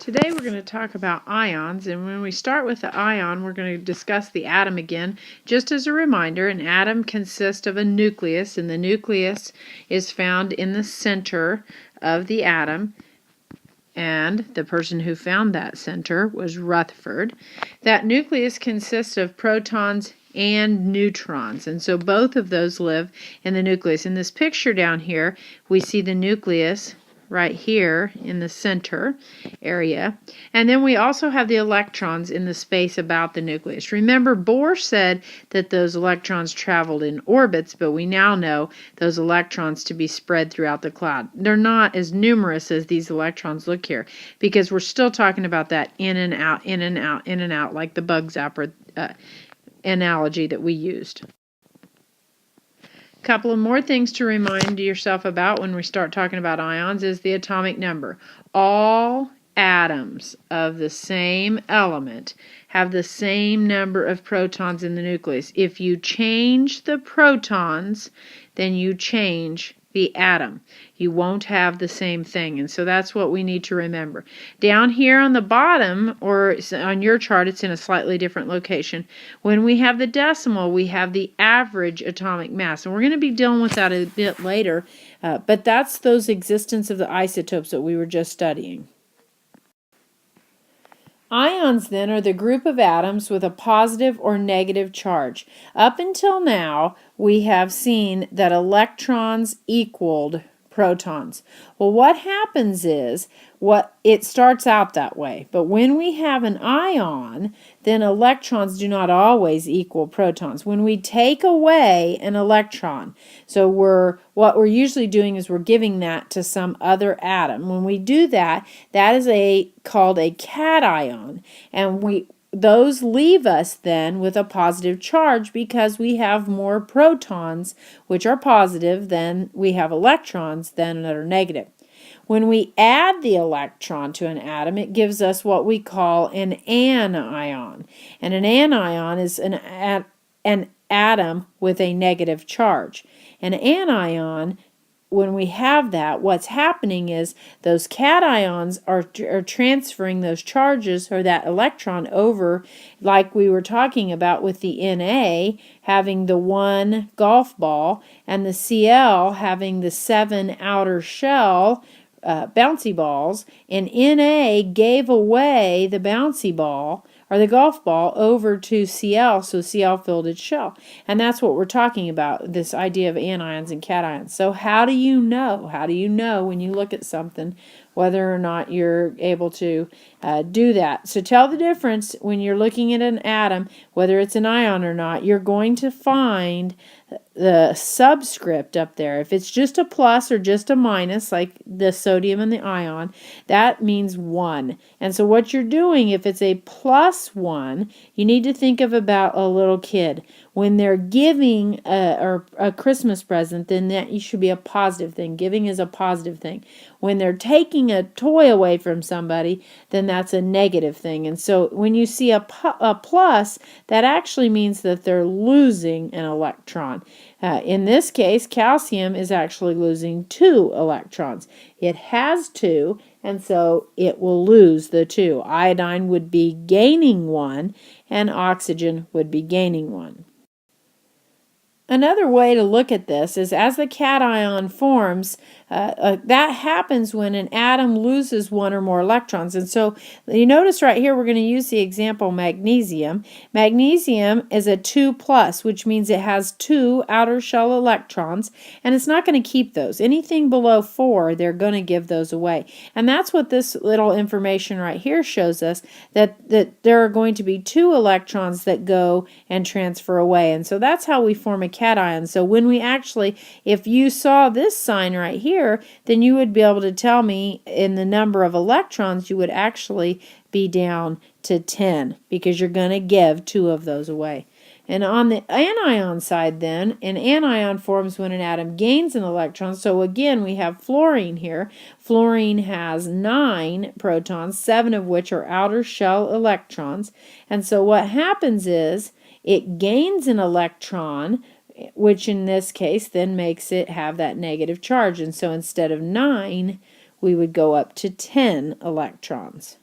Today we're going to talk about ions, and when we start with the ion, we're going to discuss the atom again. Just as a reminder, an atom consists of a nucleus, and the nucleus is found in the center of the atom, and the person who found that center was Rutherford. That nucleus consists of protons and neutrons, and so both of those live in the nucleus. In this picture down here, we see the nucleus right here in the center area, and then we also have the electrons in the space about the nucleus. Remember, Bohr said that those electrons traveled in orbits, but we now know those electrons to be spread throughout the cloud. They're not as numerous as these electrons look here, because we're still talking about that in and out, in and out, in and out, like the bug zapper analogy that we used. Couple of more things to remind yourself about when we start talking about ions is the atomic number. All atoms of the same element have the same number of protons in the nucleus. If you change the protons, then you change the atom. You won't have the same thing, and so that's what we need to remember. Down here on the bottom, or on your chart, it's in a slightly different location. When we have the decimal, we have the average atomic mass, and we're going to be dealing with that a bit later, but that's those existence of the isotopes that we were just studying. Ions, then, are the group of atoms with a positive or negative charge. Up until now, we have seen that electrons equaled protons. Well, what happens is, it starts out that way, but when we have an ion, then electrons do not always equal protons. When we take away an electron, so what we're usually doing is we're giving that to some other atom. When we do that, that is called a cation, and those leave us then with a positive charge because we have more protons, which are positive, than we have electrons that are negative. When we add the electron to an atom, it gives us what we call an anion. And an anion is an atom with a negative charge. An anion, when we have that, what's happening is those cations are transferring those charges or that electron over, like we were talking about with the Na having the 1 golf ball and the Cl having the 7 outer shell bouncy balls, and Na gave away the bouncy ball or the golf ball over to Cl, so Cl filled its shell. And that's what we're talking about, this idea of anions and cations. So how do you know? How do you know when you look at something whether or not you're able to do that? So tell the difference when you're looking at an atom, whether it's an ion or not. You're going to find the subscript up there. If it's just a plus or just a minus, like the sodium and the ion, that means 1. And so what you're doing, if it's a plus 1, you need to think of about a little kid. When they're giving a Christmas present, then that should be a positive thing. Giving is a positive thing. When they're taking a toy away from somebody, then that's a negative thing. And so when you see a plus, that actually means that they're losing an electron. In this case, calcium is actually losing 2 electrons. It has 2, and so it will lose the 2. Iodine would be gaining 1, and oxygen would be gaining 1. Another way to look at this is as the cation forms, that happens when an atom loses 1 or more electrons. And so you notice right here we're going to use the example magnesium. Magnesium is a 2+, which means it has 2 outer shell electrons, and it's not going to keep those. Anything below 4, they're going to give those away. And that's what this little information right here shows us, that there are going to be 2 electrons that go and transfer away. And so that's how we form a cation. So when we actually, if you saw this sign right here, then you would be able to tell me in the number of electrons you would actually be down to 10 because you're going to give 2 of those away. And on the anion side then, an anion forms when an atom gains an electron. So again, we have fluorine here. Fluorine has 9 protons, 7 of which are outer shell electrons. And so what happens is it gains an electron, which in this case then makes it have that negative charge. And so instead of 9, we would go up to 10 electrons.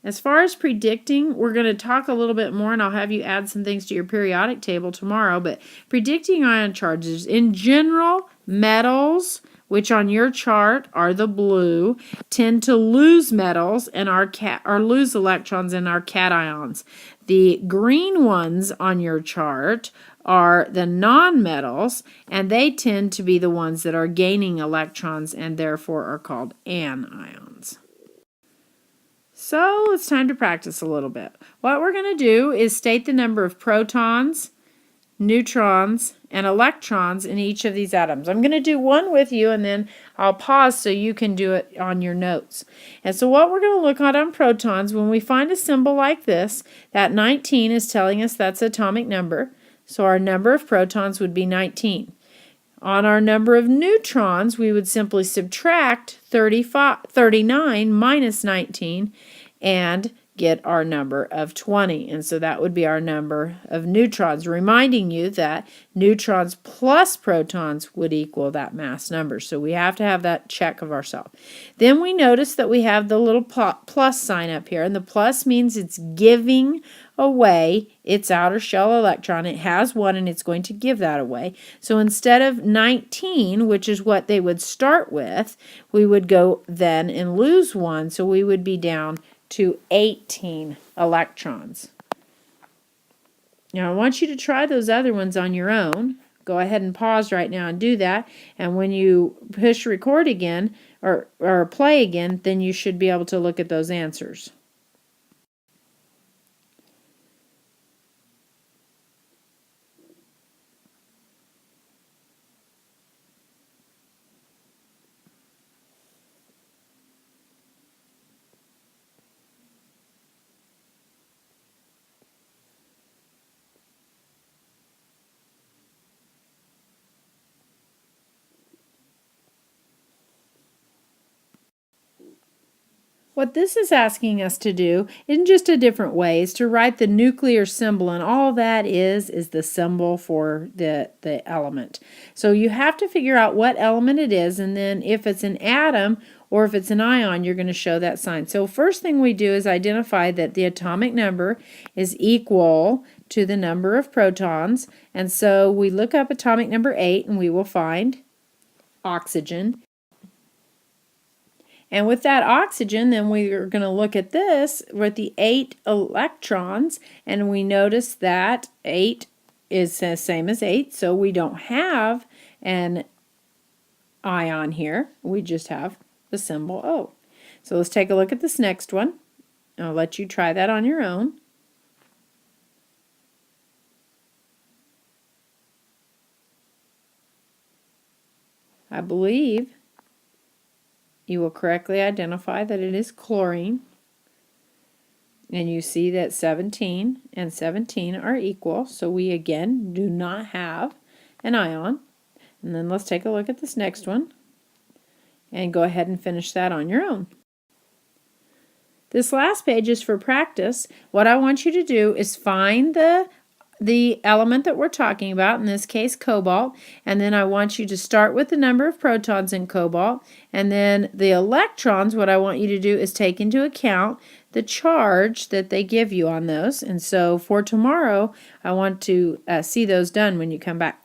As far as predicting, we're going to talk a little bit more, and I'll have you add some things to your periodic table tomorrow, but predicting ion charges, in general, metals, which on your chart are the blue, tend to lose metals and or lose electrons in our cations. The green ones on your chart are the nonmetals, and they tend to be the ones that are gaining electrons and therefore are called anions. So it's time to practice a little bit. What we're going to do is state the number of protons, neutrons, and electrons in each of these atoms. I'm going to do one with you, and then I'll pause so you can do it on your notes. And so what we're going to look at on protons, when we find a symbol like this, that 19 is telling us that's atomic number. So our number of protons would be 19. On our number of neutrons, we would simply subtract 39 minus 19 and get our number of 20. And so that would be our number of neutrons, reminding you that neutrons plus protons would equal that mass number. So we have to have that check of ourselves. Then we notice that we have the little plus sign up here, and the plus means it's giving away its outer shell electron. It has one, and it's going to give that away. So instead of 19, which is what they would start with, we would go then and lose one, so we would be down to 18 electrons. Now I want you to try those other ones on your own. Go ahead and pause right now and do that, and when you push record again or play again, then you should be able to look at those answers. What this is asking us to do, in just a different way, is to write the nuclear symbol, and all that is the symbol for the element. So you have to figure out what element it is, and then if it's an atom or if it's an ion, you're going to show that sign. So first thing we do is identify that the atomic number is equal to the number of protons, and so we look up atomic number 8, and we will find oxygen. And with that oxygen, then we are going to look at this with the 8 electrons, and we notice that 8 is the same as 8, so we don't have an ion here. We just have the symbol O. So let's take a look at this next one. I'll let you try that on your own. I believe you will correctly identify that it is chlorine. And you see that 17 and 17 are equal, so we again do not have an ion. And then let's take a look at this next one and go ahead and finish that on your own. This last page is for practice. What I want you to do is find the element that we're talking about, in this case cobalt, and then I want you to start with the number of protons in cobalt, and then the electrons, what I want you to do is take into account the charge that they give you on those. And so for tomorrow, I want to see those done when you come back.